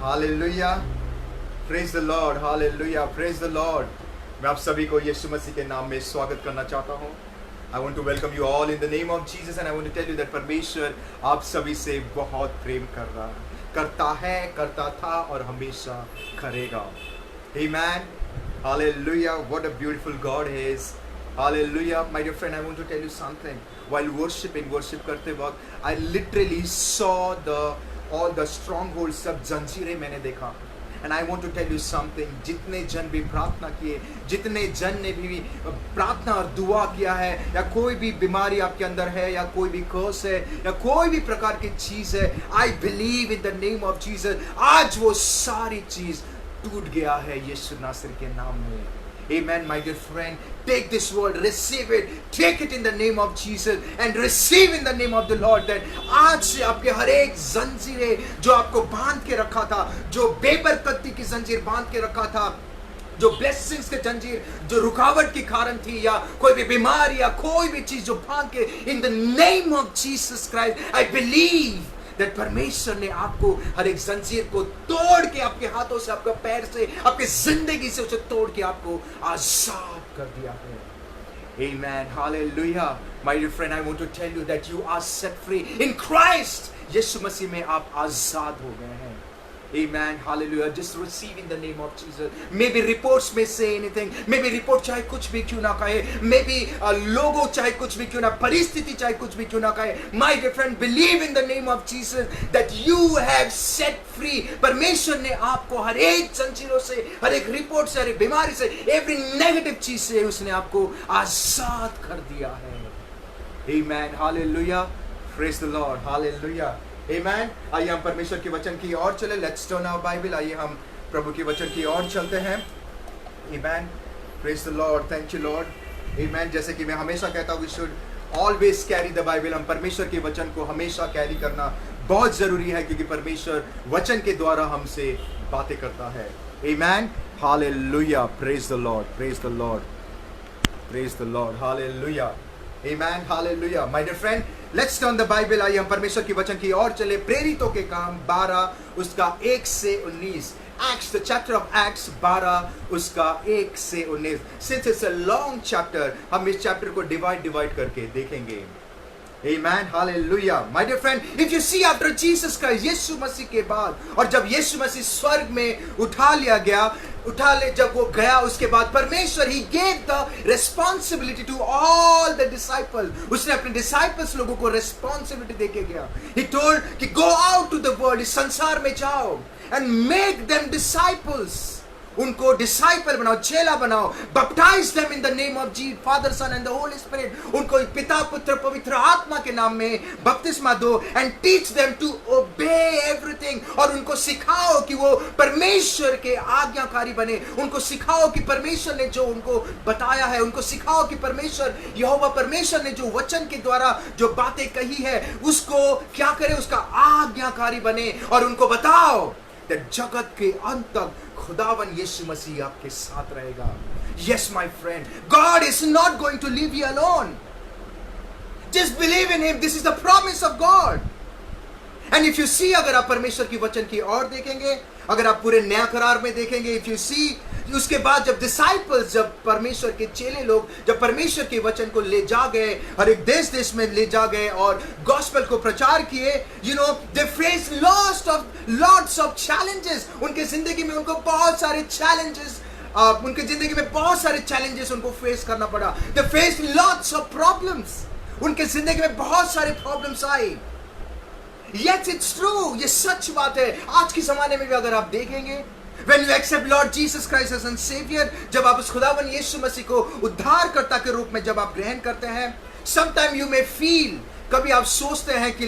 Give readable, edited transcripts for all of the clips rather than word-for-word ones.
Hallelujah, praise the Lord, hallelujah, praise the Lord. मैं आप सभी को यीशु मसीह के नाम में स्वागत करना चाहता हूँ। I want to welcome you all in the name of Jesus and I want to tell you that परमेश्वर आप सभी से बहुत प्रेम करता है, करता था और हमेशा करेगा। Amen. Hallelujah. What a beautiful God He is. Hallelujah. My dear friend, I want to tell you something. While worship करते वक्त, I literally saw all the strongholds, सब जंजीरें मैंने देखा। And I want to tell you something. जितने जन भी प्रार्थना किए, जितने जन ने भी प्रार्थना और दुआ किया है, या कोई भी बीमारी आपके अंदर है, या कोई भी कर्स है, या कोई भी प्रकार की चीज है, I believe in the name of Jesus, आज वो सारी चीज टूट गया है यीशु नासरी के नाम में। Amen, my dear friend. Take this word, receive it, take it in the name of Jesus and receive in the name of the Lord that आज से आपके हर एक जंजीरें जो आपको बांध के रखा था, जो बेबरकती की जंजीर बांध के रखा था, जो ब्लेसिंग्स के जंजीर जो रुकावट की कारण थी, या कोई भी बीमारी या कोई भी चीज जो बांध के, in the name of Jesus Christ, I believe that परमेश्वर ने आपको हर एक जंजीर को तोड़ के आपके हाथों से, आपके पैर से, आपके जिंदगी से उसे तोड़ के आपको आजाद कर दिया है। Amen. Hallelujah. My dear friend, I want to tell you that you are set free in Christ. यीशु मसीह में आप आजाद हो गए हैं। Amen. Hallelujah. Just receive in the name of Jesus. Maybe reports may say anything. Maybe report चाहे कुछ भी क्यों ना कहे. Maybe लोगों चाहे कुछ भी क्यों ना, परिस्थिति चाहे कुछ भी क्यों ना कहे. My dear friend, believe in the name of Jesus that you have set free. परमेश्वर ने आपको हर एक जंजीरों से, हर एक रिपोर्ट से, हर एक बीमारी से, every negative चीज से उसने आपको आजाद कर दिया है। Amen. Hallelujah. Praise the Lord. Hallelujah. Amen. आइए हम परमेश्वर के वचन की ओर चले। Let's turn our Bible. आइए हम प्रभु के वचन की ओर चलते हैं। Amen. Praise the Lord. Thank you Lord. Amen. जैसे कि मैं हमेशा कहता हूँ, we should always carry the Bible. हम परमेश्वर के वचन को हमेशा कैरी करना बहुत जरूरी है, क्योंकि परमेश्वर वचन के द्वारा हमसे बातें करता है। Amen. Hallelujah. Praise the Lord. Praise the Lord. Praise the Lord. Hallelujah. Amen. Hallelujah. My dear friend, let's turn the Bible. आइए हम परमेश्वर की वचन की ओर चले। प्रेरितों के काम 12 उसका 1 से 19। Acts, the chapter of Acts 12 उसका 1 से 19। Since it's a long chapter, हम इस चैप्टर को डिवाइड करके देखेंगे। Amen. Hallelujah. My dear friend, if you see after Jesus Christ, यीशु मसीह के बाद, और जब यीशु मसीह स्वर्ग में जब वो गया, उसके बाद परमेश्वर he gave the responsibility to all the disciples. उसने अपने disciples लोगों को responsibility देके गया। He told कि go out to the world, इस संसार में जाओ and make them disciples. उनको डिसाइपल बनाओ, चेला बनाओ, baptize them in the name of Jesus, Father, Son and the Holy Spirit. उनको पिता, पुत्र, पवित्र आत्मा के नाम में बपतिस्मा दो and teach them to obey everything. और उनको सिखाओ कि वो परमेश्वर के आज्ञाकारी बने। उनको सिखाओ कि परमेश्वर ने जो उनको बताया है, उनको सिखाओ कि परमेश्वर यहोवा परमेश्वर ने जो वचन के द्वारा जो बातें कही है उसको क्या करे, उसका आज्ञाकारी बने। और उनको बताओ कि जगत के अंत तक खुदावन यीशु मसीह आपके साथ रहेगा। Yes, my friend, God is not going to leave you alone. Just believe in Him. This is the promise of God. And if you see, अगर आप परमेश्वर की वचन की ओर देखेंगे, अगर आप पूरे नया करार में देखेंगे, if you see, उसके बाद जब डिसाइपल्स, जब परमेश्वर के चेले लोग जब परमेश्वर के वचन को ले जा गए, हर एक देश में ले जा गए और गॉस्पेल को प्रचार किए, they faced lots of challenges. उनके जिंदगी में उनको बहुत सारे challenges, उनके जिंदगी में बहुत सारे challenges उनको फेस करना पड़ा। They faced lots of problems. उनके जिंदगी में बहुत सारे problems आए। Yet it's true, ये सच बात है। आज के जमाने में भी अगर आप देखेंगे, when you accept Lord Jesus Christ as a Savior, जब आप उस खुदावन यीशु मसीह को उद्धारकर्ता के रूप में जब आप ग्रहण करते हैं, sometime you may feel, कभी आप सोचते हैं कि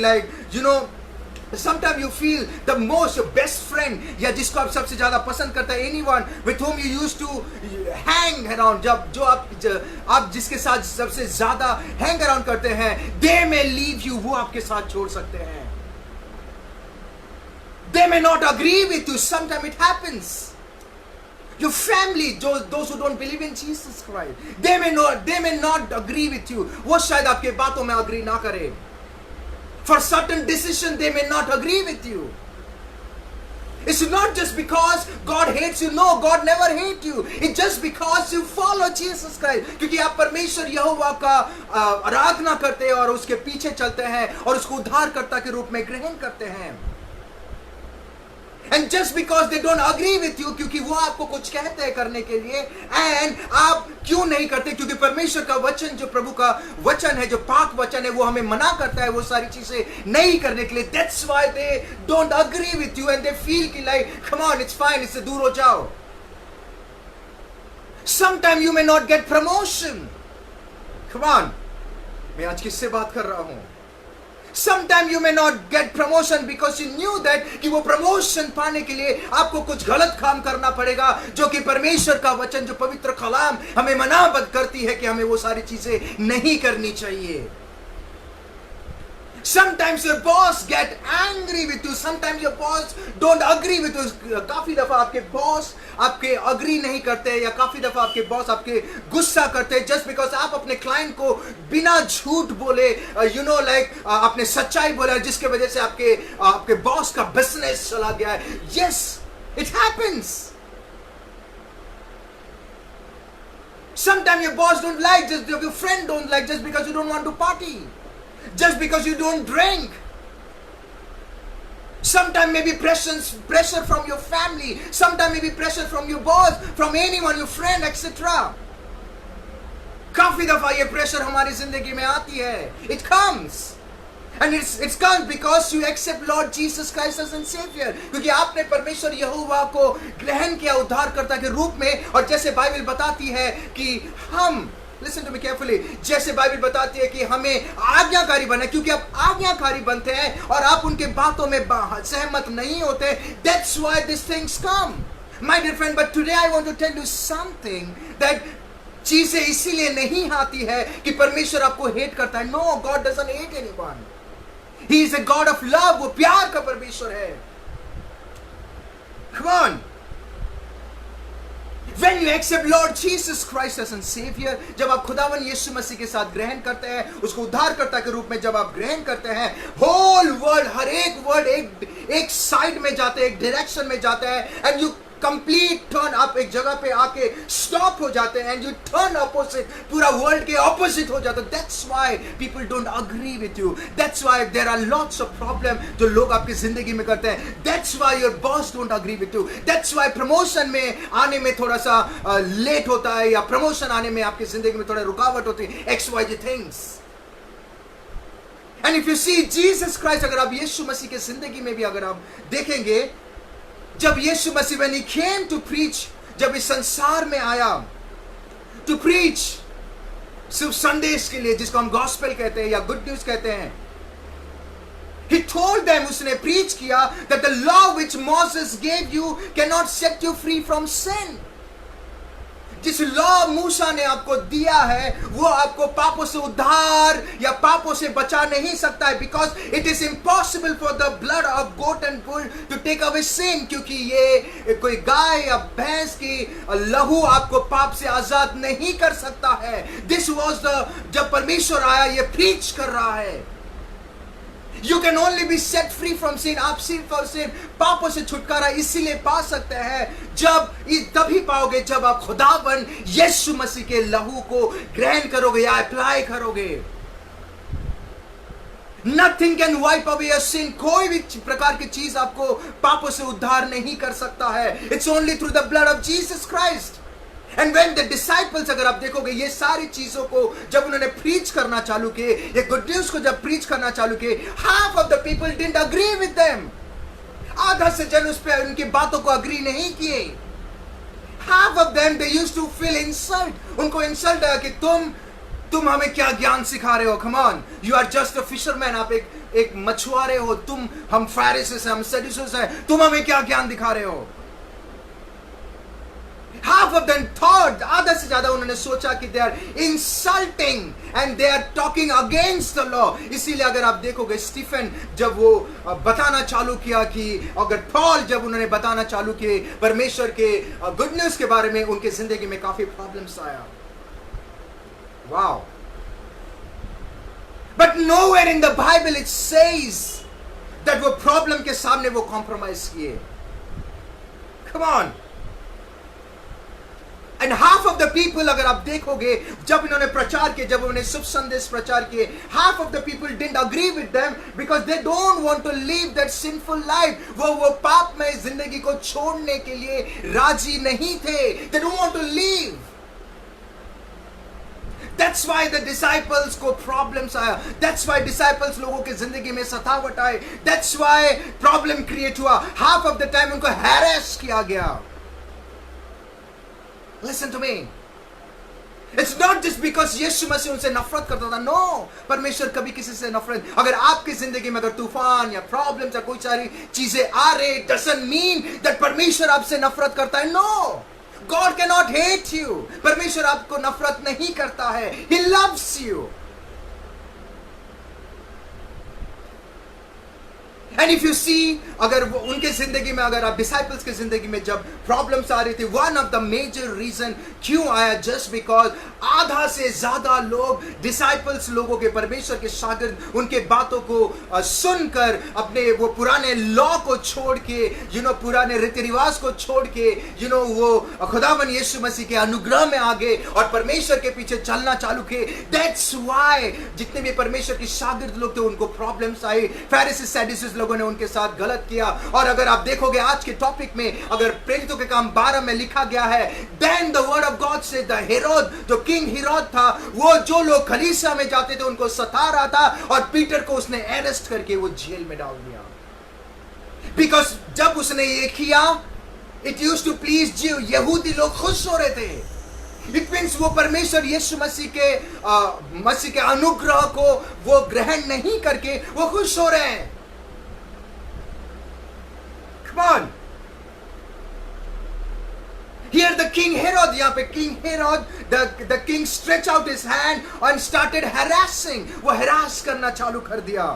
sometimes you feel the most, your best friend, या जिसको आप सबसे ज्यादा पसंद करते हैं, anyone with whom you used to hang around, आप जिसके साथ सबसे ज्यादा hang around करते हैं, they may leave you, वो आपके साथ छोड़ सकते हैं। They may not agree with you. Sometimes it happens. Your family, those who don't believe in Jesus Christ, they may not agree with you. वो शायद आपके बातों में agree ना करे. For certain decision, they may not agree with you. It's not just because God hates you. No, God never hates you. It's just because you follow Jesus Christ. क्योंकि आप परमेश्वर यहोवा का आराधना करते हैं और उसके पीछे चलते हैं और उसको उद्धारकर्ता के रूप में ग्रहण करते हैं. And just because they don't agree with you, क्योंकि वो आपको कुछ कहते हैं करने के लिए, and आप क्यों नहीं करते? क्योंकि परमेश्वर का वचन, जो प्रभु का वचन है, जो पाक वचन है, वो हमें मना करता है वो सारी चीजें नहीं करने के लिए. That's why they don't agree with you and they feel कि like, come on, it's fine, इससे दूर हो जाओ. Sometime you may not get promotion. Come on, मैं आज किससे बात कर रहा हूं? Sometime you may not get promotion because you knew that कि वो promotion पाने के लिए आपको कुछ गलत काम करना पड़ेगा, जो कि परमेश्वर का वचन, जो पवित्र कलाम हमें मनाबद्ध करती है कि हमें वो सारी चीजें नहीं करनी चाहिए. Sometimes your boss get angry with you. Sometimes your boss don't agree with you. काफी दफा आपके बॉस आपके agree नहीं करते, या काफी दफा आपके बॉस आपके गुस्सा करते हैं just because आप अपने क्लाइंट को बिना झूठ बोले, आपने सच्चाई बोला, जिसके वजह से आपके बॉस का बिजनेस चला गया है. Yes, it happens. Sometimes your boss don't like, just your friend don't like, just because you don't want to party. Just because you don't drink. Sometimes maybe pressure from your family. Sometimes maybe pressure from your boss, from anyone, your friend, etc. काफी दफा ये pressure हमारी जिंदगी में आती है. It comes. And it comes because you accept Lord Jesus Christ as a Savior. क्योंकि आपने परमेश्वर यहोवा को ग्रहण किया उद्धारकर्ता के रूप में. और जैसे बाइबल बताती है कि हम, listen to me carefully, जैसे बाइबल बताती है कि हमें आज्ञाकारी बनना, क्योंकि आप आज्ञाकारी बनते हैं और आप उनके बातों में सहमत नहीं होते. That's why these things come, my dear friend. But today I want to tell you something, that चीजें इसीलिए नहीं आती है कि परमेश्वर आपको हेट करता है. No, God doesn't hate anyone. He is a God of love. वो प्यार का परमेश्वर है. Come on. When you accept Lord Jesus Christ as a Savior, जब आप खुदावन यीशु मसीह के साथ ग्रहण करते हैं, उसको उद्धारकर्ता के रूप में जब आप ग्रहण करते हैं, होल वर्ल्ड, हर एक वर्ल्ड एक साइड में जाते हैं, एक डायरेक्शन में जाते हैं, एंड यू कंप्लीट टर्न, आप एक जगह पे आके स्टॉप हो जाते हैं, एंड यू टर्न ऑपोजिट, पूरा वर्ल्ड के ऑपोजिट हो जाते हैं. That's why people don't agree with you. That's why there are lots of problem जो लोग आपकी जिंदगी में करते हैं. That's why your boss don't agree with you. That's why promotion में आने में थोड़ा सा लेट होता है, या प्रमोशन आने में आपकी जिंदगी में थोड़ा रुकावट होती है. XYZ things. And if you see Jesus Christ, अगर आप यीशु मसीह की जिंदगी में भी अगर आप देखेंगे, जब यीशु मसीह when he came to preach, जब इस संसार में आया to preach, सिर्फ संदेश के लिए, जिसको हम गॉस्पेल कहते हैं या गुड न्यूज कहते हैं, he told them, उसने प्रीच किया, that the law which Moses gave you cannot set you free from sin. जिस लॉ मूसा ने आपको दिया है, वो आपको पापों से उद्धार या पापों से बचा नहीं सकता है. Because it is impossible for the blood of goat and bull to take away sin. क्योंकि ये कोई गाय या भैंस की लहू आपको पाप से आजाद नहीं कर सकता है. दिस वॉज द, जब परमेश्वर आया, ये प्रीच कर रहा है. You can only be set free from sin. आप सिर्फ और सिर्फ पापों से छुटकारा इसीलिए पा सकते हैं, तभी पाओगे जब आप खुदावन यीशु मसीह के लहू को ग्रहण करोगे या अप्लाई करोगे. Nothing can wipe away your sin. कोई भी प्रकार की चीज आपको पापों से उद्धार नहीं कर सकता है. It's only through the blood of Jesus Christ. And when the disciples, अगर आप देखोगे, ये सारी चीजों को जब उन्होंने प्रीच करना चालू किए, ये गुड न्यूज को जब प्रीच करना चालू किए, half of the people didn't agree with them. आधा से जन उस पे उनकी बातों को अग्री नहीं किए. Half of them they used to feel insult. उनको इंसल्ट है कि तुम हमें क्या ज्ञान सिखा रहे हो. Come on, you are just a fisherman. आप एक मछुआरे हो. हम फैरिसेस हैं, हम सदूसेस हैं. तुम हमें क्या ज्ञान दिखा रहे हो. Half of them thought, आधा से ज्यादा उन्होंने सोचा कि they are insulting and they are talking against the law. इसीलिए अगर आप देखोगे, स्टीफन जब वो बताना चालू किया कि, अगर पॉल जब उन्होंने बताना चालू किए परमेश्वर के गुड न्यूज के बारे में, उनके जिंदगी में काफी प्रॉब्लम्स आया. Wow. But nowhere in the Bible it says that वो प्रॉब्लम के सामने वो कॉम्प्रोमाइज किए. Come on. And half of the people, अगर आप देखोगे, जब इन्होंने प्रचार किए, जब उन्होंने शुभ संदेश प्रचार किए, half of the people didn't agree with them because they don't want to live that sinful life. वो पापमय जिंदगी को छोड़ने के लिए राजी नहीं थे. They don't want to live. That's why the disciples को problems आया. That's why disciples लोगों के जिंदगी में सतावट आए. That's why problem create हुआ. Half of the time उनको harass किया गया. Listen to me. It's not just because यीशु मसीह उनसे नफरत करता था. No, परमेश्वर कभी किसी से नफरत. अगर आपकी जिंदगी में अगर तूफान या प्रॉब्लम्स या कोई सारी चीजें आ रहे, doesn't mean that परमेश्वर आपसे नफरत करता है. No, God cannot hate you. परमेश्वर आपको नफरत नहीं करता है. He loves you. And if you see, अगर उनके जिंदगी में, अगर आप डिसाइपल्स के जिंदगी में जब प्रॉब्लम्स आ रही थी, one of the major reason क्यों आया, just because आधा से ज्यादा लोग डिसाइपल्स लोगों के, परमेश्वर के शागिर्द, उनके बातों को सुनकर अपने वो पुराने लॉ को छोड़ के, पुराने रीति रिवाज को छोड़ के, वो खुदावन यीशु मसीह के अनुग्रह में आ गए और परमेश्वर के पीछे चलना चालू किए. That's why जितने भी परमेश्वर के शागिर्द लोग थे उनको प्रॉब्लम्स आई. फरीसी सैडुसीज लोगों ने उनके साथ गलत किया. और अगर आप देखोगे आज के टॉपिक में, अगर प्रेरितों के काम 12 में लिखा गया है, then the word of God says the Herod, जो किंग हेरोद था, वो जो लोग कलीसिया में जाते थे उनको सता रहा था और पीटर को उसने अरेस्ट करके वो जेल में डाल दिया. बिकॉज जब उसने ये किया, it used to please Jew, यहूदी लोग खुश हो रहे थे. It means वो परमेश्वर यीशु मसीह के अनुग्रह को वो ग्रहण नहीं करके वो खुश हो रहे हैं. Come on. Here the king Herod, यहाँ पे king Herod, the king stretched out his hand and started harassing. वो harass करना चालू कर दिया.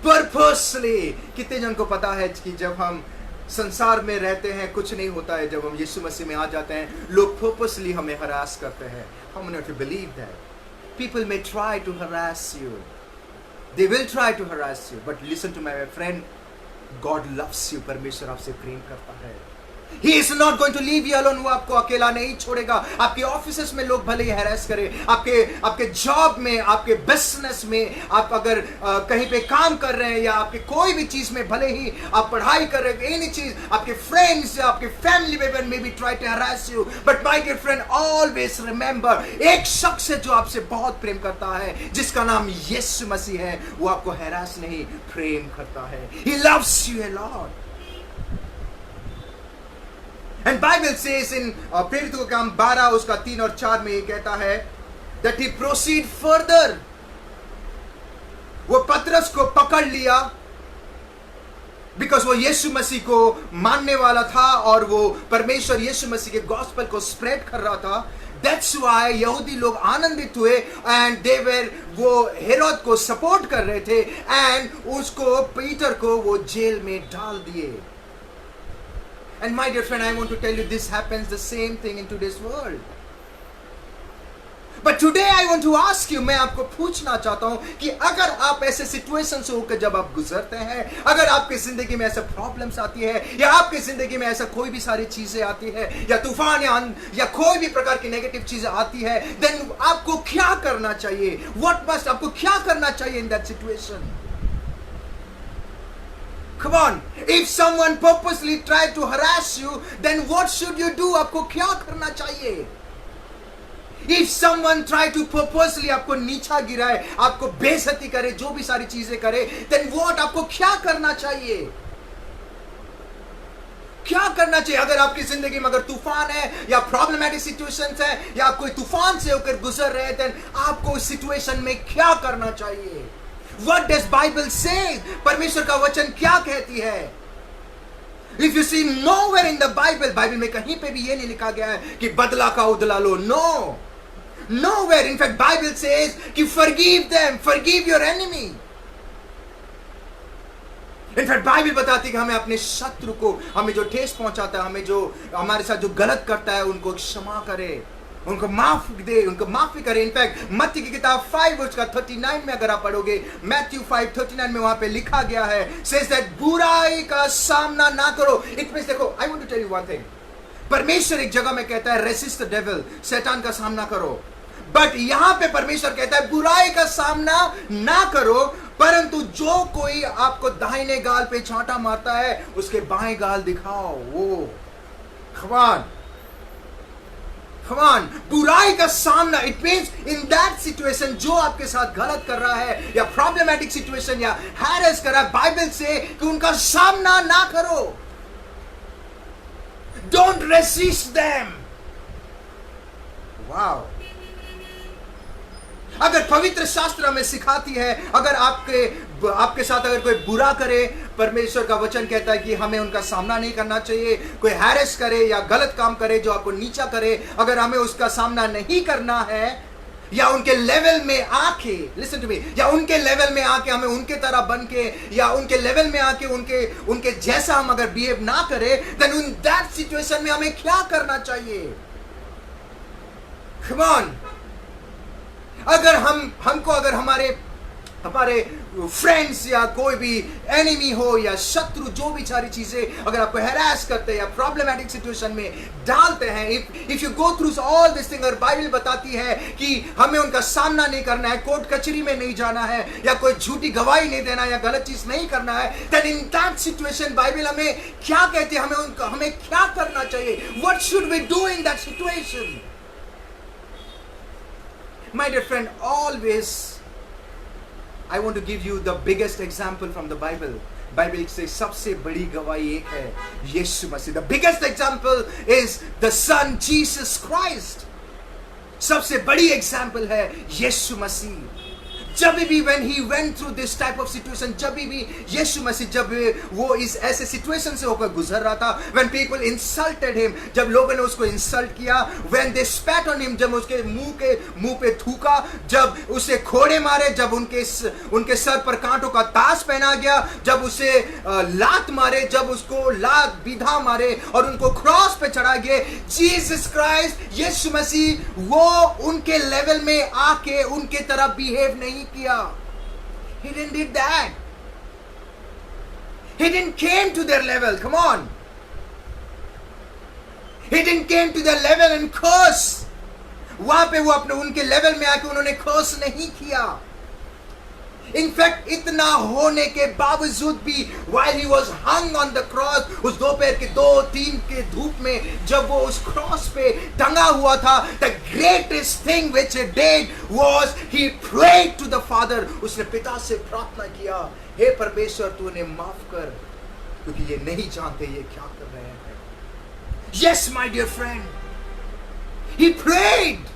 Purposely. कितने जन को पता है कि जब हम संसार में रहते हैं कुछ नहीं होता है, जब हम यीशु मसीह में आ जाते हैं लोग purposely हमें harass करते हैं. How many of you believe that? People may try to harass you. They will try to harass you. But listen to my friend. God loves you. परमेश्वर आपसे प्रेम करता है. He is not going to leave you alone. वो आपको अकेला नहीं छोड़ेगा. आपके ऑफिसेस में लोग भले ही हैरेस करें, आपके जॉब में, आपके बिजनेस में, आप अगर कहीं पे काम कर रहे हैं या आपके कोई भी चीज में, भले ही आप पढ़ाई कर रहे हैं, एनी चीज, आपके फ्रेंड्स या आपके family member may be try to harass you, but my dear friend, always remember, एक शख्स है जो आपसे बहुत प्रेम करता है, जिसका नाम यीशु मसीह है. वो आपको हैरास नहीं, प्रेम करता है. He loves you a lot. And Bible says in प्रेरितों का काम 12 उसका 3 और 4 में ये कहता है that he proceed further. वो पतरस को पकड़ लिया because वो यीशु मसीह को मानने वाला था और वो परमेश्वर यीशु मसीह के गॉस्पेल को स्प्रेड कर रहा था. That's why यहूदी लोग आनंदित हुए and they were, वो हेरोद को सपोर्ट कर रहे थे and उसको, पीटर को वो जेल में डाल दिए. And my dear friend, I want to tell you, this happens the same thing in today's world. But today I want to ask you, मैं आपको पूछना चाहता हूं कि अगर आप ऐसे सिचुएशन से होकर जब आप गुजरते हैं, अगर आपकी जिंदगी में ऐसे प्रॉब्लम्स आती है या आपकी जिंदगी में ऐसा कोई भी सारी चीजें आती है या तूफान या कोई भी प्रकार की नेगेटिव चीजें आती है, then आपको क्या करना चाहिए? What must, आपको क्या करना चाहिए in that situation? Come on. If someone purposely tried to harass you, then what should you do? आपको क्या करना चाहिए? If someone tried to purposely आपको नीचा गिराए, आपको बेइज्जती करे, जो भी सारी चीजें करे, then what, आपको क्या करना चाहिए? क्या करना चाहिए? अगर आपकी जिंदगी में अगर तूफान है या प्रॉब्लमैटिक सिचुएशंस है या आप कोई तूफान से होकर गुजर रहे हैं, then आपको इस सिचुएशन में क्या करना चाहिए? What does Bible say? परमेश्वर का वचन क्या कहती है? If you see nowhere in the Bible, Bible में कहीं पे भी ये नहीं लिखा गया है कि बदला का उदला लो. No, nowhere. In fact, Bible says कि forgive them, forgive your enemy. In fact, Bible बताती है कि हमें अपने शत्रु को, हमें जो ठेस पहुंचाता है, हमें जो हमारे साथ जो गलत करता है, उनको क्षमा करे. उनको माफ दे, उनको माफी करे। इनफैक्ट मत्ती की किताब 5 उसका 39 में अगर आप पढ़ोगे, मैथ्यू 5:39 में वहां पे लिखा गया है, सेज दैट बुराई का सामना ना करो। इट मींस, देखो, I want to tell you one thing, परमेश्वर एक जगह में कहता है रेसिस्ट द डेविल, शैतान का सामना करो, बट यहां पे परमेश्वर कहता है बुराई का सामना ना करो, परंतु जो कोई आपको दाहिने गाल पे छांटा मारता है उसके बाएं गाल दिखाओ। वो come on, बुराई का सामना, it means in that situation जो आपके साथ गलत कर रहा है या प्रॉब्लमेटिक सिचुएशन या हैरेस कर रहा है, बाइबल से कि उनका सामना ना करो। Don't resist them. वाओ, अगर पवित्र शास्त्र हमें सिखाती है, अगर आपके साथ अगर कोई बुरा करे, परमेश्वर का वचन कहता है कि हमें उनका सामना नहीं करना चाहिए। कोई हैरेस करे या गलत काम करे, जो आपको नीचा करे, अगर हमें उसका सामना नहीं करना है, या उनके लेवल में आके, लिसन टू मी, या उनके लेवल में आके हमें उनके तरह बन के, या उनके लेवल में आके उनके जैसा हम अगर बिहेव ना करें, देन इन दैट सिचुएशन में हमें क्या करना चाहिए? कम ऑन, अगर हमको अगर हमारे फ्रेंड्स या कोई भी एनिमी हो या शत्रु, जो भी सारी चीजें अगर आपको हैरास करते हैं या प्रॉब्लमेटिक सिचुएशन में डालते हैं, if you go through all this thing, और बाइबल बताती है कि हमें उनका सामना नहीं करना है, कोर्ट कचहरी में नहीं जाना है, या कोई झूठी गवाही नहीं देना या गलत चीज नहीं करना है, then in that situation Bible हमें क्या कहती है, हमें क्या करना चाहिए? What should we do in that situation? My dear friend, always I want to give you the biggest example from the Bible. Bible से सबसे बड़ी गवाही एक है, यीशु मसीह। The biggest example is the Son Jesus Christ. सबसे बड़ी example है यीशु मसीह। जब भी when he went through this type of situation, जब भी यीशु मसीह जब वो इस ऐसे सिचुएशन से होकर गुजर रहा था, when people insulted him, जब लोगों ने उसको इंसल्ट किया, when they spat on him, जब उसके मुंह पे थूका, जब उसे खोड़े मारे, जब उनके सर पर कांटों का ताज पहना गया, जब उसे लात मारे, जब उसको लात बिधा मारे और उनको क्रॉस पे चढ़ा गए, जीसस क्राइस्ट, यीशु मसीह, वो उनके लेवल में आके उनके तरह बिहेव नहीं किया। He didn't did that. He didn't came to their level. Come on. He didn't came to their level and curse. वहां पे वो अपने उनके लेवल में आके उन्होंने कर्स नहीं किया। इनफैक्ट इतना होने के बावजूद भी while he was hung on the cross, उस दोपहर के 2-3 के धूप में जब वो उस क्रॉस पे टंगा हुआ था, the greatest thing which he did was he prayed to the Father. उसने पिता से प्रार्थना किया, हे परमेश्वर तू उन्हें माफ कर, क्योंकि ये नहीं जानते ये क्या कर रहे हैं। Yes, my dear friend, he prayed.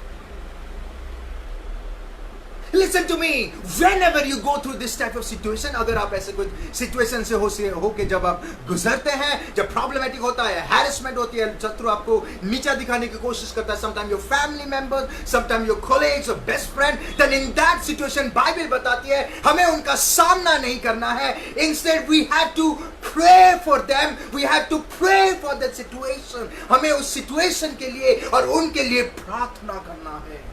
Listen to me. Whenever you go through this type of situation, अगर आप ऐसे कुछ सिचुएशन से होके जब आप गुजरते हैं, जब प्रॉब्लमेटिक होता है, हैरेसमेंट होती है, शत्रु आपको नीचा दिखाने की कोशिश करता है, sometimes your family members, sometimes your colleagues or best friend, then in that situation Bible बताती है हमें उनका सामना नहीं करना है। Instead we have to pray for them. We have to pray for that situation. हमें उस सिचुएशन के लिए और उनके लिए प्रार्थना करना है।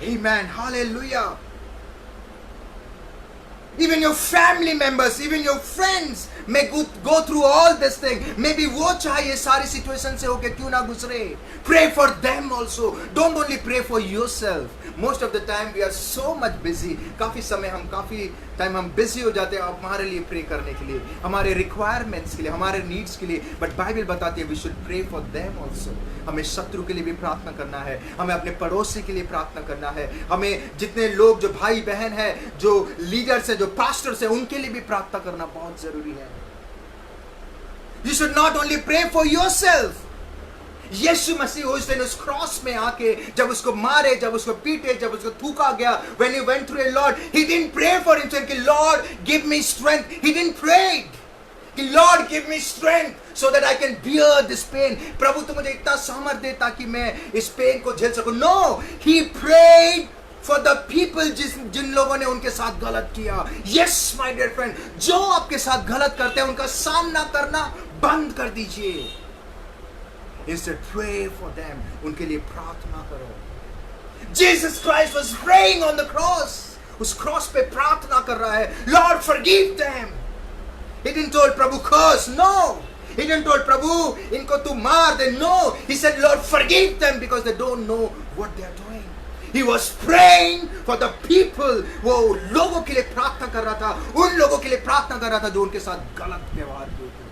Amen. Hallelujah. Even your family members, even your friends may go through all this thing. Maybe वो चाहे ये सारी सिचुएशन से होके क्यों ना गुजरे. Pray for them also. Don't only pray for yourself. Most of the time we are so much busy. काफी टाइम हम बिजी हो जाते हैं हमारे लिए प्रे करने के लिए, हमारे रिक्वायरमेंट्स के लिए, हमारे नीड्स के लिए, बट बाइबल बताती है we should pray for them also. हमें शत्रु के लिए भी प्रार्थना करना है, हमें अपने पड़ोसी के लिए प्रार्थना करना है, हमें जितने लोग जो भाई बहन है, जो लीडर्स है, जो पास्टर्स है, उनके लिए भी प्रार्थना करना बहुत जरूरी है। You should not only pray for yourself. यीशु मसीह उस दिन उस क्रॉस में आके जब उसको मारे, जब उसको पीटे, जब उसको थूका गया, when he went through a Lord, he didn't pray for himself कि Lord give me strength. He didn't pray कि Lord give me strength so that I can bear this pain. प्रभु तू मुझे इतना सामर्थ दे ताकि मैं इस पेन को झेल सकूं। No, he prayed for the people जिन लोगों ने उनके साथ गलत किया। Yes, my dear friend, जो आपके साथ गलत करते हैं उनका सामना करना बंद कर दीजिए। Instead, pray for them. उनके लिए प्रार्थना करो. Jesus Christ was praying on the cross. उस क्रॉस पे प्रार्थना कर रहा है. Lord, forgive them. He didn't told Prabhu curse. No. He didn't told प्रभु इनको तू मार दे. No. He said, Lord, forgive them because they don't know what they are doing. He was praying for the people. वो लोगों के लिए प्रार्थना कर रहा था. उन लोगों के लिए प्रार्थना कर रहा था जो उनके साथ गलत व्यवहार किए थे.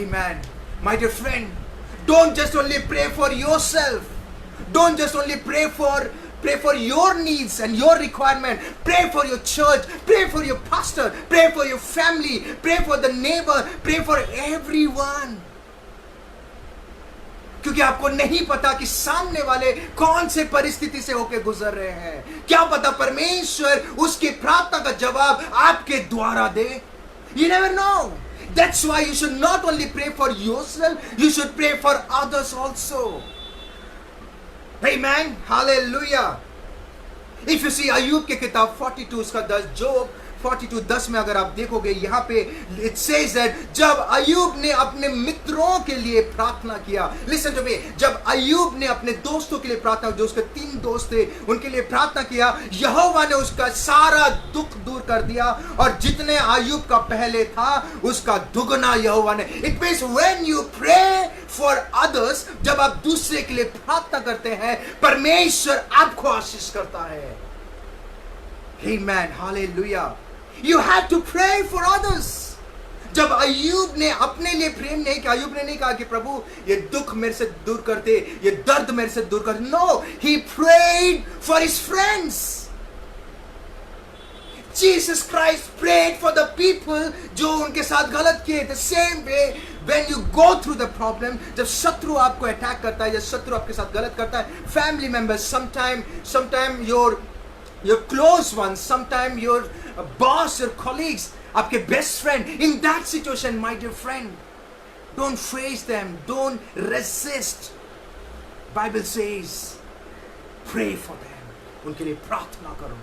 Amen. My dear friend, don't just only pray for yourself. Don't just only pray for your needs and your requirement. Pray for your church. Pray for your pastor. Pray for your family. Pray for the neighbor. Pray for everyone. क्योंकि आपको नहीं पता कि सामने वाले कौन से परिस्थिति से होके गुजर रहे हैं. क्या पता परमेश्वर उसकी प्रार्थना का जवाब आपके द्वारा दे. You never know. That's why you should not only pray for yourself, you should pray for others also. Amen. Hallelujah. If you see अय्यूब के किताब 42 उसका 10, जोब 42:10 में अगर आप देखोगे यहाँ पे it says that जब अय्यूब ने अपने मित्रों के लिए प्रार्थना किया. Listen to me. जब अय्यूब ने अपने दोस्तों के लिए प्रार्थना, जो उसके 3 दोस्त थे उनके लिए प्रार्थना किया, यहोवा ने उसका सारा दुख दूर कर दिया और जितने अय्यूब का पहले था उसका दुगना यहोवा ने. It means when you pray for others, जब आप दूसरे के लिए प्रार्थना करते हैं परमेश्वर आपको आशीष करता है. Amen. Hallelujah. You have to pray for others. जब अय्यूब ने अपने लिए प्रेम नहीं किया, अय्यूब ने नहीं कहा कि प्रभु ये दुख मेरे से दूर कर दे, ये दर्द मेरे से दूर कर दे. No, he prayed for his friends. Jesus Christ prayed for the people जो उनके साथ गलत किए. The same way when you go through the problem, जब शत्रु आपको अटैक करता है, जब शत्रु आपके साथ गलत करता है, family members, sometime your close ones, sometime your boss, your colleagues, आपके best friend, in that situation, my dear friend, don't face them, don't resist. Bible says, pray for them. उनके लिए प्रार्थना करो.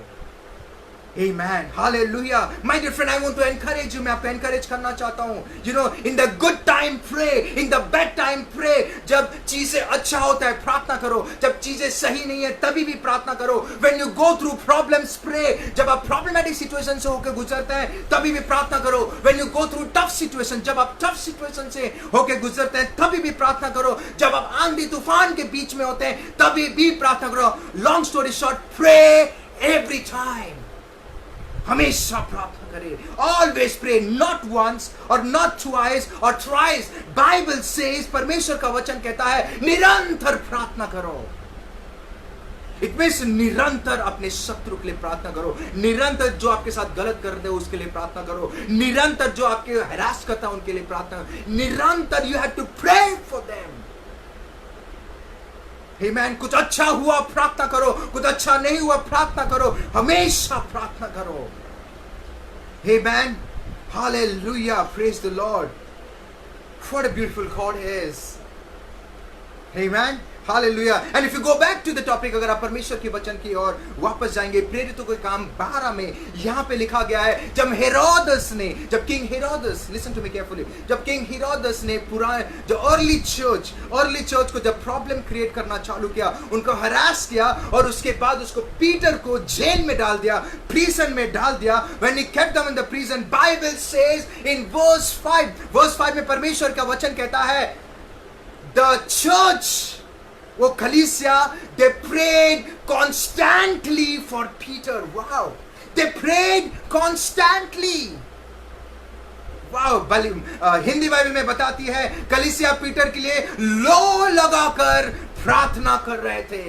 Amen. Hallelujah. My dear friend, I want to encourage you. मैं आपको encourage करना चाहता हूँ. You know, in the good time pray, in the bad time pray. जब चीजें अच्छा होता है प्रार्थना करो. जब चीजें सही नहीं है तभी भी प्रार्थना करो. When you go through problems pray. जब आप problematic situation से होकर गुजरते हैं तभी भी प्रार्थना करो. When you go through tough situation, जब आप tough situation से होकर गुजरते हैं तभी भी प्रार्थना करो. जब आप आंधी तूफान के बीच में होते हैं तभी भी प्रार्थना करो. Long story short, pray every time. हमेशा प्रार्थना करें. Always pray, not once or not twice or thrice. Bible says, परमेश्वर का वचन कहता है निरंतर प्रार्थना करो. It means निरंतर अपने शत्रु के लिए प्रार्थना करो. निरंतर जो आपके साथ गलत कर रहे हो उसके लिए प्रार्थना करो. निरंतर जो आपके हरास करता है उनके लिए प्रार्थना करो. निरंतर you have to pray for them. Amen. कुछ अच्छा हुआ प्रार्थना करो, कुछ अच्छा नहीं हुआ प्रार्थना करो. हमेशा प्रार्थना करो. Amen. Hallelujah. Praise the Lord. What a beautiful God is. Amen. Hallelujah. And if you go back to the topic, अगर आप परमेश्वर के वचन की ओर वापस जाएंगे, प्रेरितों के काम 12 में यहाँ पे लिखा गया है, जब king Herodes, listen to me carefully, जब किंग हेरोदस ने पुराने जो अर्ली चर्च को जब प्रॉब्लम क्रिएट करना चालू किया, उनको हरास किया और उसके बाद उसको पीटर को जेल में डाल दिया, प्रिजन में डाल दिया. When he kept them in the prison, Bible says in verse 5 में परमेश्वर का वचन कहता है, the church, वो कलीसिया, they prayed constantly for Peter. Wow, they prayed constantly. Wow, Hindi Bible में बताती है कलीसिया पीटर के लिए लो लगाकर प्रार्थना कर रहे थे.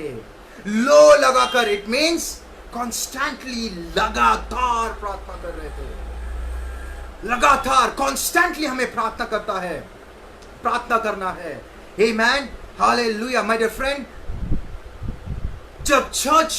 लो लगाकर, it means constantly, लगातार प्रार्थना कर रहे थे. लगातार, constantly हमें प्रार्थना करना है. Amen. Hallelujah. My dear friend, जब चर्च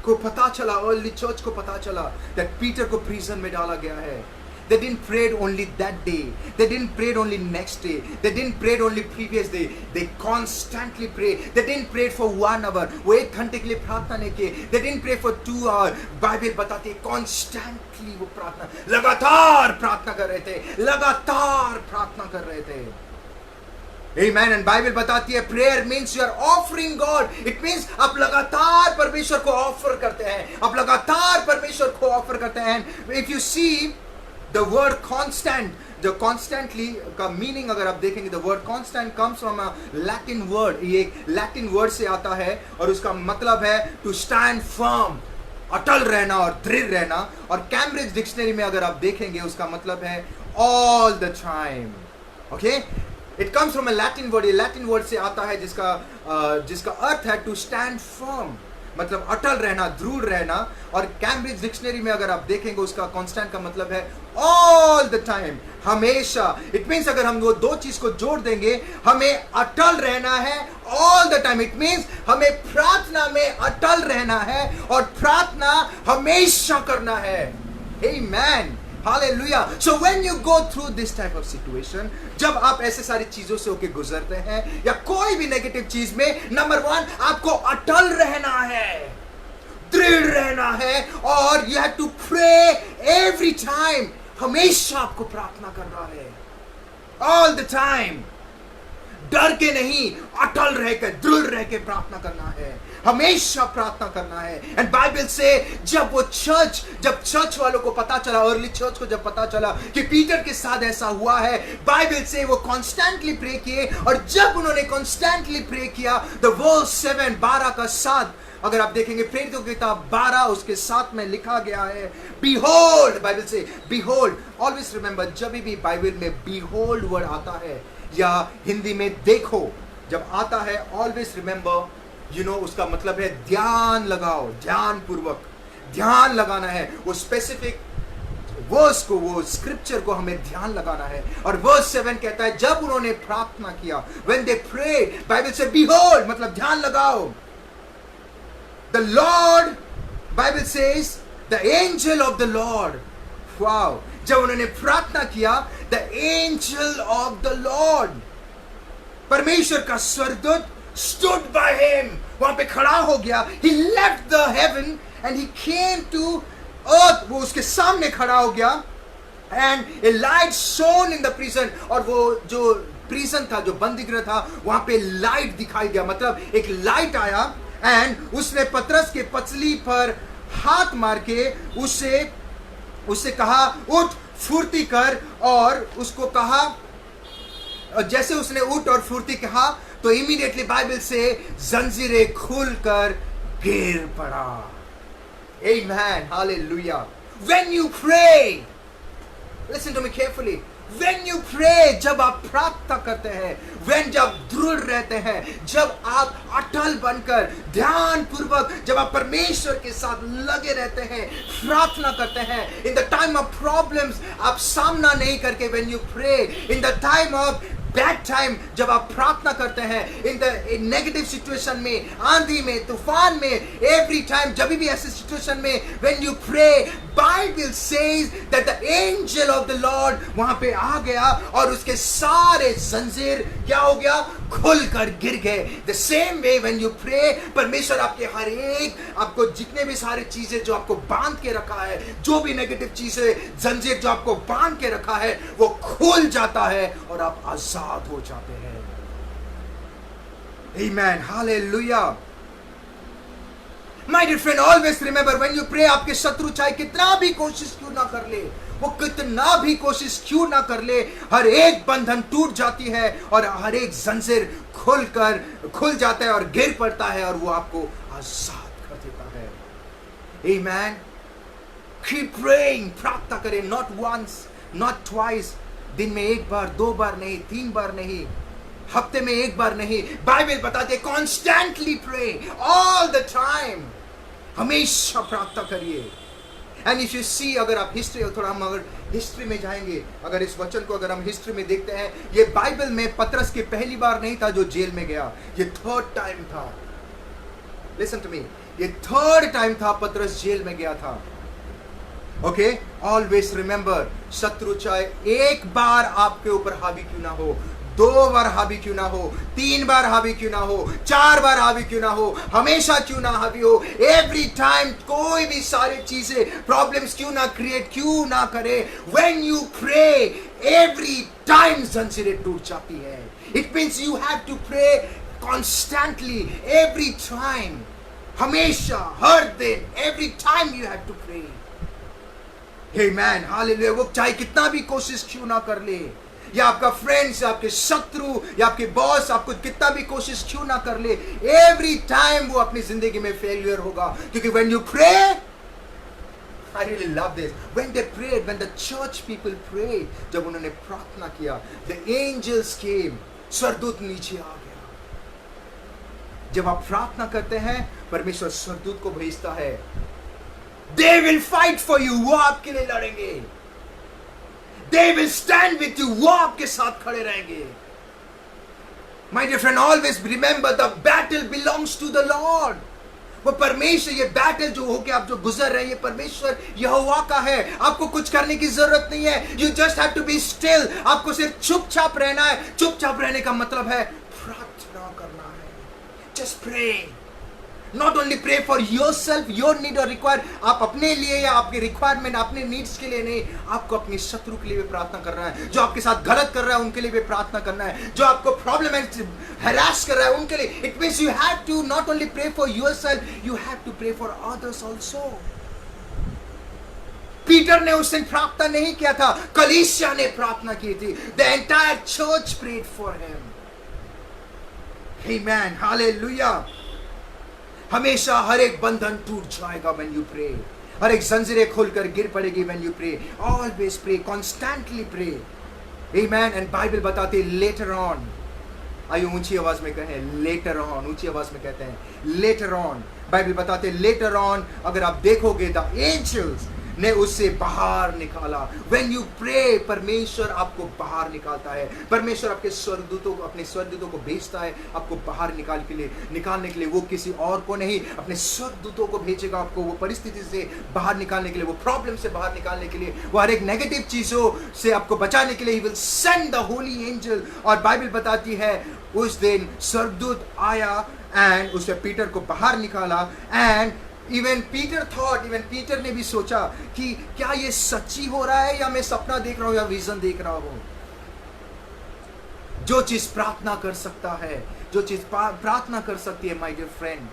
को पता चला, अर्ली चर्च को पता चला that पीटर को प्रिजन में डाला गया है, they didn't pray only that day, they didn't pray only next day, they didn't pray only previous day, they constantly pray. They didn't pray for 1 hour, वो 1 घंटे के लिए प्रार्थना नहीं किए. They didn't pray for 2 hours. Bible बताती है constantly वो प्रार्थना, लगातार प्रार्थना कर रहे थे, लगातार प्रार्थना कर रहे थे. Amen. And बाइबल बताती है prayer means you are offering God. It means आप लगातार परमेश्वर को ऑफर करते हैं, आप लगातार परमेश्वर को ऑफर करते हैं. If you see the word constant, जो कॉन्स्टेंटली का मीनिंग अगर आप देखेंगे, the word constant comes from a Latin word. ये एक लैटिन वर्ड से आता है और उसका मतलब है टू स्टैंड फर्म, अटल रहना और दृढ़ रहना. और कैम्ब्रिज डिक्शनरी में अगर आप देखेंगे उसका मतलब है all the time. Okay, it comes from a Latin word. ये लैटिन वर्ड से आता है जिसका अर्थ है टू स्टैंड फर्म, मतलब अटल रहना, दृढ़ रहना. और कैम्ब्रिज डिक्शनरी में अगर आप देखेंगे उसका कांस्टेंट का मतलब है ऑल द टाइम, हमेशा. इट मीन्स अगर हम वो दो चीज को जोड़ देंगे, हमें अटल रहना है all the time. It means हमें प्रार्थना में अटल रहना है और प्रार्थना हमेशा करना है. आमेन. Hallelujah. So when you go through this type of situation, जब आप ऐसे सारी चीजों से होके गुजरते हैं या कोई भी नेगेटिव चीज में, नंबर 1 आपको अटल रहना है, दृढ़ रहना है. और you have to pray every time. हमेशा आपको प्रार्थना करना है, all the time. डर के नहीं, अटल रह के, दृढ़ रह के प्रार्थना करना है, हमेशा प्रार्थना करना है. एंड बाइबल से जब चर्च वालों को पता चला, अर्ली चर्च को जब पता चला कि पीटर के साथ ऐसा हुआ है, बाइबल से वो कॉन्स्टेंटली प्रे किए. और जब उन्होंने कॉन्स्टेंटली प्रे किया, द वर्स 7 12 का 7 अगर आप देखेंगे, प्रेरितों की किताब 12 उसके 7 में लिखा गया है, बीहोल्ड. बाइबल से बीहोल्ड. ऑलवेज रिमेंबर, जब भी बाइबल में बीहोल्ड वर्ड आता है या हिंदी में देखो जब आता है, ऑलवेज रिमेंबर, उसका मतलब है ध्यान लगाओ, ध्यान पूर्वक ध्यान लगाना है. वो स्पेसिफिक वर्स को, वो स्क्रिप्चर को हमें ध्यान लगाना है. और वर्स 7 कहता है जब उन्होंने प्रार्थना किया, when they prayed, बाइबल से behold मतलब ध्यान लगाओ. The Lord, Bible says the angel of the Lord. wow. जब उन्होंने प्रार्थना किया, the angel of the Lord, परमेश्वर का स्वर्गदूत stood by him, वहां पे खड़ा हो गया. He left the heaven and he came to earth. वो उसके सामने खड़ा हो गया. And a light shone in the prison. और वो जो प्रिजन था, जो बंदीगृह था, वहां पे लाइट दिखाई दिया. मतलब एक लाइट आया एंड उसने पतरस के पसली पर हाथ मार के उससे कहा उठ, फुर्ती कर. और उसको कहा, जैसे उसने उठ और फुर्ती कहा तो इमीडिएटली बाइबल से जंजीरें खुलकर गिर पड़ा. Amen. Hallelujah. When you pray, listen to me carefully. When you pray, जब आप प्रार्थना करते हैं, when जब दृढ़ रहते हैं, जब आप अटल बनकर ध्यान पूर्वक, जब आप परमेश्वर के साथ लगे रहते हैं, प्रार्थना करते हैं, in the time of problems आप सामना नहीं करके, when you pray, in the time of bad time जब आप प्रार्थना करते हैं, इन नेगेटिव सिचुएशन में, आंधी में, तूफान में, एवरी टाइम जब भी ऐसे सिचुएशन में, when you pray, Bible says that the angel of the Lord वहां पे आ गया और उसके सारे जंजीर क्या हो गया, खुलकर गिर गए. The same way when you pray, परमेश्वर आपके हर एक, आपको जितने भी सारी चीजें जो आपको बांध के रखा है, जो भी नेगेटिव चीजें, जंजीर जो आपको बांध के रखा है, वो खुल जाता है और आप आजाद हो जाते हैं. Amen. Hallelujah. My dear friend, always remember when you pray, आपके शत्रु चाहे कितना भी कोशिश क्यों ना कर ले, वो कितना भी कोशिश क्यों ना कर ले, हर एक बंधन टूट जाती है और हर एक जंजीर खुल जाता है और गिर पड़ता है और वो आपको आजाद कर देता है. Amen. Keep praying. प्रार्थना करें. Not once, not twice. दिन में एक बार, 2 बार नहीं, 3 बार नहीं, हफ्ते में एक बार नहीं. बाइबल बताते हैं constantly pray, all the time, हमेशा प्रार्थना करिए. एंड इफ यू सी, अगर आप हिस्ट्री, थोड़ा हम अगर हिस्ट्री में जाएंगे, अगर इस वचन को अगर हम हिस्ट्री में देखते हैं, ये बाइबल में पतरस की पहली बार नहीं था जो जेल में गया, ये 3rd टाइम था. लिसन टू मी, ये 3rd टाइम था पतरस जेल में गया था. ओके, ऑलवेज रिमेंबर, शत्रु चाहे एक बार आपके ऊपर हावी क्यों ना हो, 2 बार हावी क्यों ना हो, 3 बार हावी क्यों ना हो, 4 बार हावी क्यों ना हो, हमेशा क्यों ना हावी हो, एवरी टाइम कोई भी सारी चीजें प्रॉब्लम्स क्यों ना क्रिएट क्यों ना करे, when you pray every time जंजीरें टूट जाती है. It means you have to pray constantly every time, हमेशा, हर दिन, every time you have to pray. Amen, hallelujah. वो चाहे कितना भी कोशिश क्यों ना कर ले, या आपका फ्रेंड्स, आपके शत्रु या आपके बॉस आपको कितना भी कोशिश क्यों ना कर ले, एवरी टाइम वो अपनी जिंदगी में फेलियर होगा. क्योंकि when you pray, I really love this. When they prayed, when the church people prayed, जब उन्होंने प्रार्थना किया, the angels came, स्वर्गदूत नीचे आ गया. जब आप प्रार्थना करते हैं, परमेश्वर स्वर्गदूत को भेजता है. They will fight for you, वो आपके लिए लड़ेंगे. They will stand with you, वो आपके साथ खड़े रहेंगे. My dear friend, always remember the battle belongs to the Lord. वो परमेश्वर, ये बैटल जो हो के आप जो गुजर रहे हैं, ये परमेश्वर यहोवा का है. आपको कुछ करने की जरूरत नहीं है. You just have to be still. आपको सिर्फ चुपचाप रहना है. चुपचाप रहने का मतलब है प्रार्थना करना है. Just pray. Not only pray for yourself, your need or require. आप अपने लिए या आपके रिक्वायरमेंट, अपने नीड्स के लिए नहीं, आपको अपने शत्रु के लिए भी प्रार्थना करना है. जो आपके साथ गलत कर रहा है उनके लिए भी प्रार्थना करना है. जो आपको प्रॉब्लम हरास कर रहा है उनके लिए. It means you have to not only pray for yourself, you have to pray for others also. Peter ने उस दिन प्रार्थना नहीं किया था, कलीसिया ने प्रार्थना की थी. The entire church prayed for him. Amen, hallelujah. हमेशा हर एक बंधन टूट जाएगा when you pray. हर एक जंजीरें खुलकर गिर पड़ेगी when you pray. Always pray, constantly pray. Amen. And Bible बताते later on. आइए ऊंची आवाज में कहें later on. ऊंची आवाज में कहते हैं later on. बाइबल बताते later on. अगर आप देखोगे the angels ने उससे बाहर निकाला. When you pray, परमेश्वर आपको बाहर निकालता है. परमेश्वर आपके स्वर्गदूतों को, अपने स्वर्गदूतों को भेजता है आपको बाहर निकालने के लिए. वो किसी और को नहीं, अपने स्वर्गदूतों को भेजेगा आपको वो परिस्थिति से बाहर निकालने के लिए, वो प्रॉब्लम से बाहर निकालने के लिए, वो हर एक नेगेटिव चीजों से आपको बचाने के लिए. He will send the holy angel. और बाइबल बताती है उस दिन स्वर्गदूत आया एंड उसने पीटर को बाहर निकाला. एंड इवन पीटर ने भी सोचा कि क्या ये सच्ची हो रहा है या मैं सपना देख रहा हूं या विजन देख रहा हूं. जो चीज प्रार्थना कर सकता है, जो चीज प्रार्थना कर सकती है माय डियर फ्रेंड,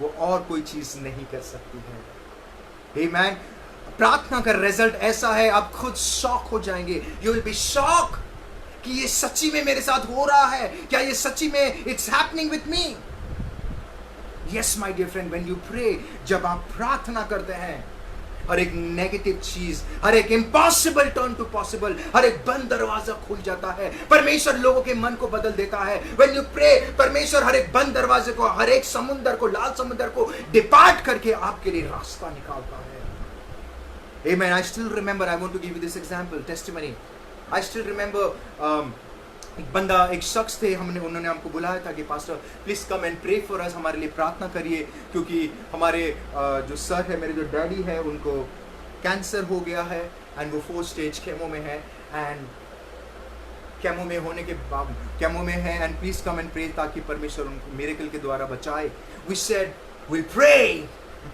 वो और कोई चीज नहीं कर सकती है. आमेन. प्रार्थना का रिजल्ट ऐसा है, आप खुद शॉक हो जाएंगे. यू विल बी शॉक कि ये सच्ची में मेरे साथ हो रहा है. क्या ये सच्ची में it's happening with me. Yes, my dear friend, when you pray, जब आप प्रार्थना करते हैं, हर एक नेगेटिव चीज, हर एक इम्पॉसिबल टर्न टू पॉसिबल, हर एक बंद दरवाजा खुल जाता है. परमेश्वर लोगों के मन को बदल देता है. When you pray, परमेश्वर हर एक बंद दरवाजे को, हर एक समुंदर को, लाल समुंदर को डिपार्ट करके आपके लिए रास्ता निकालता है. Amen. I still remember, I want to give you this example, testimony. I still remember, एक बंदा, एक शख्स थे, उन्होंने हमको बुलाया था कि pastor please come and pray for us, हमारे लिए प्रार्थना करिए, क्योंकि हमारे जो सर है, मेरे जो डैडी है, उनको कैंसर हो गया है एंड वो 4 स्टेज केमो में है. एंड केमो में होने के बाद केमो में है and please come and pray ताकि परमेश्वर उनको मिरेकल के द्वारा बचाए. वी सेड विल प्रे,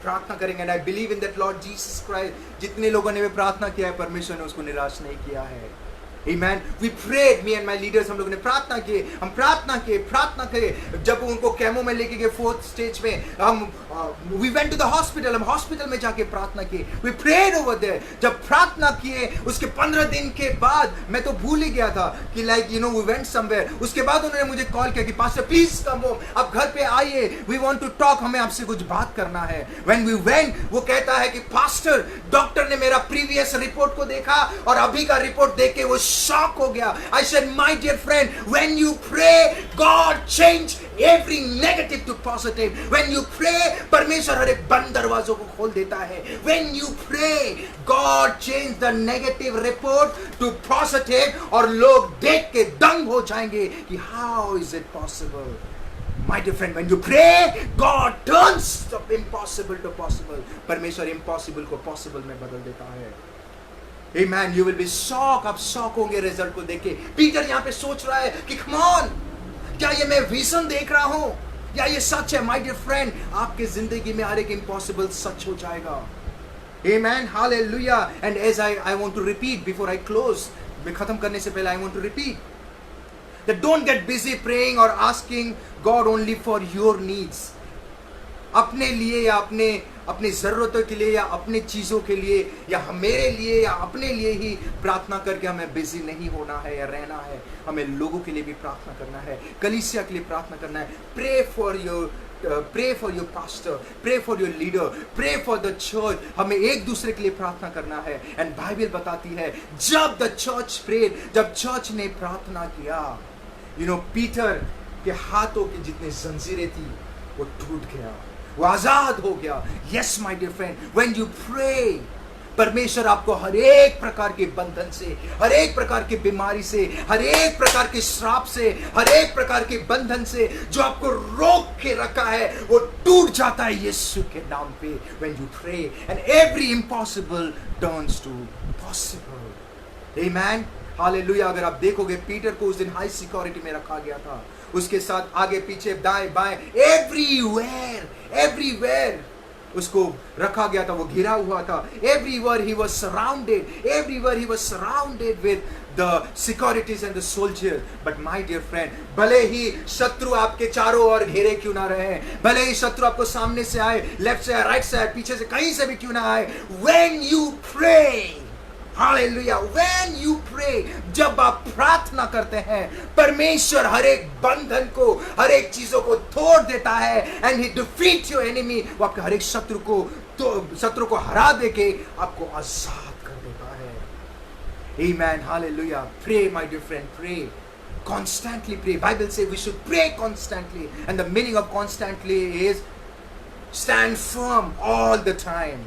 प्रार्थना करेंगे. And I believe in that Lord Jesus Christ. जितने लोगों ने भी प्रार्थना किया है, परमेश्वर ने उसको निराश नहीं किया है. Amen. We prayed, me and my leaders, हम लोगों ने प्रार्थना की, हम प्रार्थना किए. जब उनको केमो में लेके गए 4th स्टेज में, हम we went to the hospital, हम हॉस्पिटल में जाके प्रार्थना की. We prayed over there. जब प्रार्थना किए उसके 15 दिन के बाद, मैं तो भूल ही गया था कि we went somewhere. उसके बाद उन्होंने मुझे कॉल किया कि पास्टर प्लीज कम होम, आप घर पे आइए, we want to talk, हमें आपसे कुछ बात करना है. When we went, वो कहता है कि पास्टर, डॉक्टर ने मेरा प्रीवियस रिपोर्ट को देखा और अभी का रिपोर्ट देख के वो शॉक हो गया. I said, my dear friend, when you pray, God change every negative to positive. When you pray, परमेश्वर हर एक बंद दरवाजों को खोल देता है. When you pray, God change the negative report to positive. और लोग देख के दंग हो जाएंगे कि how is it possible? My dear friend, when you pray, God turns the impossible to possible. परमेश्वर impossible को possible में बदल देता है. Amen, you will be shocked, आप शॉक होंगे रिजल्ट को देख के। पीटर यहाँ पे सोच रहा है कि come on, क्या ये मैं विजन देख रहा हूँ या ये सच है? माय डियर फ्रेंड, आपके जिंदगी में हर एक इम्पॉसिबल सच हो जाएगा। Amen, hallelujah. And as I want to repeat before I close, मैं खत्म करने से पहले I want to repeat that don't get busy praying or asking God only for your needs. अपने लिए या अपने ज़रूरतों के लिए या अपने चीज़ों के लिए या मेरे लिए या अपने लिए ही प्रार्थना करके हमें बिजी नहीं होना है या रहना है। हमें लोगों के लिए भी प्रार्थना करना है, कलीसिया के लिए प्रार्थना करना है। Pray for your pastor, pray for your leader, pray for the church. हमें एक दूसरे के लिए प्रार्थना करना है। एंड बाइबल बताती है जब द चर्च प्रेड, जब चर्च ने प्रार्थना किया, पीटर के हाथों की जितनी जंजीरें थी वो टूट गया, वो आजाद हो गया। Yes my dear friend, when you pray, परमेश्वर आपको हर एक प्रकार के बंधन से, हर एक प्रकार की बीमारी से, हर एक प्रकार के श्राप से, हर एक प्रकार के बंधन से जो आपको रोक के रखा है वो टूट जाता है यीशु के नाम पे। When you pray and every impossible turns to possible. Amen, hallelujah. अगर आप देखोगे पीटर को उस दिन हाई सिक्योरिटी में रखा गया था, उसके साथ आगे पीछे दाएं बाएं एवरीवेयर उसको रखा गया था, वो घिरा हुआ था। एवरीवेयर ही was surrounded with the securities and the soldiers. But my dear friend, भले ही शत्रु आपके चारों ओर घेरे क्यों ना रहे, भले ही शत्रु आपको सामने से आए, लेफ्ट से, राइट से, पीछे से, कहीं से भी क्यों ना आए, when you pray, hallelujah, when you pray, जब आप प्रार्थना करते हैं, परमेश्वर हर एक बंधन को, हर एक चीजों को तोड़ देता है। And he defeat your enemy, वो आपके हर एक शत्रु को हरा देके आपको आजाद कर देता है। Amen, hallelujah. Pray my dear friend, pray constantly, pray. Bible says we should pray constantly, and the meaning of constantly is stand firm all the time.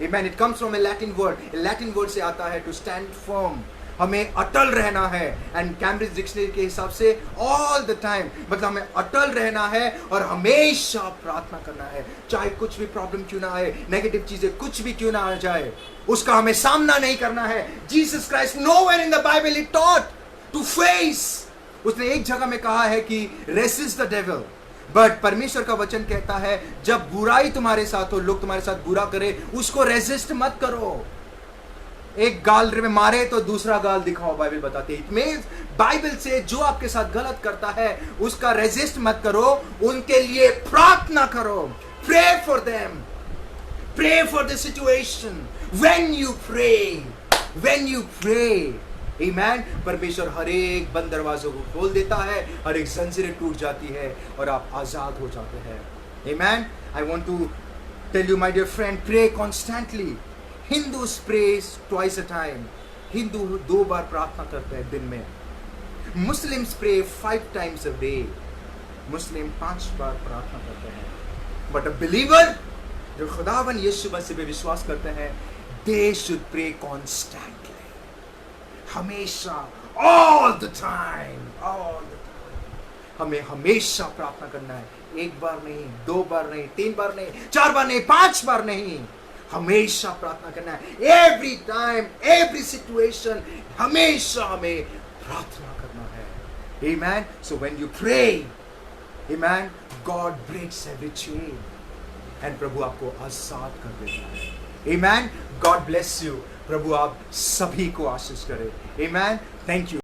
Amen. It comes from a Latin word. A Latin word से आता है to stand firm. हमें अटल रहना है। And Cambridge dictionary के हिसाब से all the time मतलब हमें अटल रहना है और हमेशा प्रार्थना करना है, चाहे कुछ भी प्रॉब्लम क्यों ना आए, नेगेटिव चीजें कुछ भी क्यों ना आ जाए, उसका हमें सामना नहीं करना है। Jesus Christ nowhere in the Bible he taught to face. उसने एक जगह में कहा है कि resist the devil, बट परमेश्वर का वचन कहता है जब बुराई तुम्हारे साथ हो, लोग तुम्हारे साथ बुरा करे, उसको रेजिस्ट मत करो। एक गाल में मारे तो दूसरा गाल दिखाओ, बाइबल बताती है। इट मींस बाइबल से जो आपके साथ गलत करता है उसका रेजिस्ट मत करो, उनके लिए प्रार्थना करो। Pray for them, pray for the situation. When you pray, amen, परमेश्वर हर एक बंद दरवाजों को खोल देता है, हर एक जंजीरें टूट जाती है और आप आजाद हो जाते हैं। Amen. I want to tell you my dear friend, pray constantly. Hindus prays twice a time, Hindu 2 बार प्रार्थना करते हैं दिन में। Muslims pray 5 times a day, Muslim 5 बार प्रार्थना करते हैं। बट अ बिलीवर, जो खुदावन यीशु मसीह पे विश्वास करते हैं, दे शुड प्रे कॉन्स्टेंटली, हमेशा, all the time। हमें हमेशा प्रार्थना करना है, 1 बार नहीं, 2 बार नहीं, 3 बार नहीं, 4 बार नहीं, 5 बार नहीं, हमेशा प्रार्थना करना है। एवरी टाइम, एवरी सिचुएशन, हमेशा हमें प्रार्थना करना है। Amen. So when you pray, amen, God breaks every chain, and प्रभु आपको आजाद कर देता है। आमेन। God bless you. प्रभु आप सभी को आशीष करे। आमेन। Thank you.